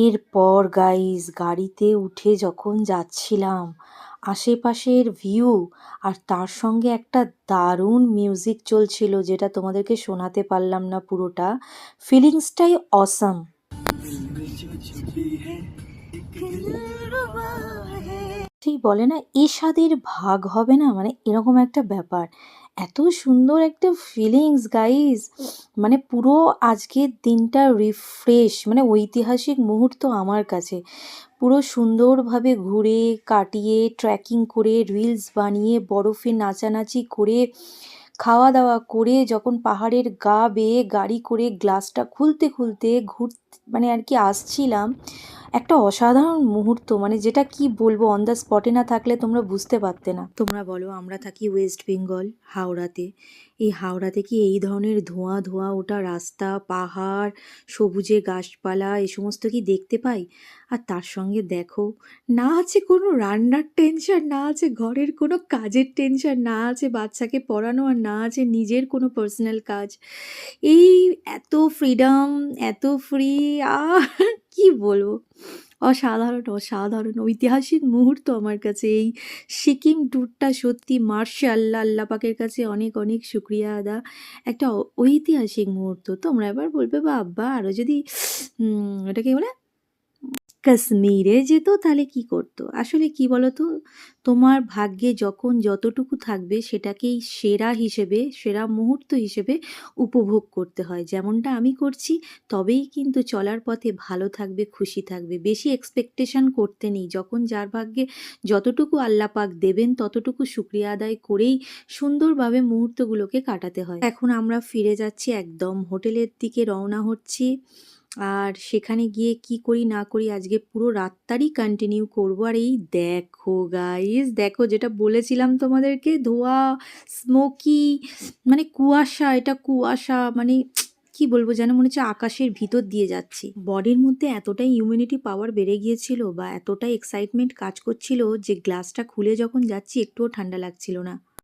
এরপর গাইস গাড়িতে উঠে যখন যাচ্ছিলাম, আশেপাশের ভিউ আর তার সঙ্গে একটা দারুণ মিউজিক চলছিল, যেটা তোমাদেরকে শোনাতে পারলাম না পুরোটা। ফিলিংসটাই অসাম। সেই বলে না এ স্বাদের ভাগ হবে না, মানে এরকম একটা ব্যাপার। এত সুন্দর একটা ফিলিংস গাইস, মানে পুরো আজকের দিনটা রিফ্রেশ, মানে ঐতিহাসিক মুহূর্ত আমার কাছে। পুরো সুন্দরভাবে ঘুরে কাটিয়ে ট্রেকিং করে রিলস বানিয়ে বরফে নাচানাচি করে খাওয়া দাওয়া করে যখন পাহাড়ের গা বেয়ে গাড়ি করে গ্লাসটা খুলতে খুলতে মানে আর কি আসছিলাম, একটা অসাধারণ মুহূর্ত, মানে যেটা কি বলবো, অন দ্য স্পটে না থাকলে তোমরা বুঝতে পারতে না। তোমরা বলো, আমরা থাকি ওয়েস্ট বেঙ্গল হাওড়াতে। এই হাওড়াতে কি এই ধরনের ধোঁয়া ধোঁয়া ওঠা রাস্তা, পাহাড়, সবুজে গাছপালা এ সমস্ত কি দেখতে পাই? আর তার সঙ্গে দেখো, না আছে কোনো রান্নার টেনশন, না আছে ঘরের কোনো কাজের টেনশন, না আছে বাচ্চাকে পড়ানো, আর না আছে নিজের কোনো পার্সোনাল কাজ। এই এত ফ্রিডম, এত ফ্রি, আর কি বলবো, অসাধারণ অসাধারণ ঐতিহাসিক মুহূর্ত আমার কাছে এই সিকিম ট্যুরটা। সত্যি মার্শাল্লাহ, আল্লাহ পাকের কাছে অনেক অনেক শুক্রিয়া আদা। একটা ঐতিহাসিক মুহূর্ত। তোমরা এবার বলবে বাবা আরও যদি ওটাকে বলে কাশ্মীরে যেত তাহলে কি করতো? আসলে কি বলতো, তোমার ভাগ্যে যখন যতটুকু থাকবে সেটাকেই সেরা হিসেবে, সেরা মুহূর্ত হিসেবে উপভোগ করতে হয়, যেমনটা আমি করছি। তবেই কিন্তু চলার পথে ভালো থাকবে, খুশি থাকবে। বেশি এক্সপেকটেশন করতে নেই। যখন যার ভাগ্যে যতটুকু আল্লাহ পাক দেবেন ততটুকু শুক্রিয়া আদায় করেই সুন্দরভাবে মুহূর্তগুলোকে কাটাতে হয়। এখন আমরা ফিরে যাচ্ছি, একদম হোটেলের দিকে রওনা হচ্ছি। আর সেখানে গিয়ে কি করি না করি আজকে পুরো রাতটারই কন্টিনিউ করবো। আর এই দেখো গাইস, দেখো যেটা বলেছিলাম তোমাদেরকে, ধোঁয়া, স্মোকি, মানে কুয়াশা, এটা কুয়াশা, মানে কি বলবো, যেন মনে হচ্ছে আকাশের ভিতর দিয়ে যাচ্ছি। বডির মধ্যে এতটাই ইমিউনিটি পাওয়ার বেড়ে গিয়েছিল বা এতটাই এক্সাইটমেন্ট কাজ করছিল যে গ্লাসটা খুলে যখন যাচ্ছি একটুও ঠান্ডা লাগছিল না।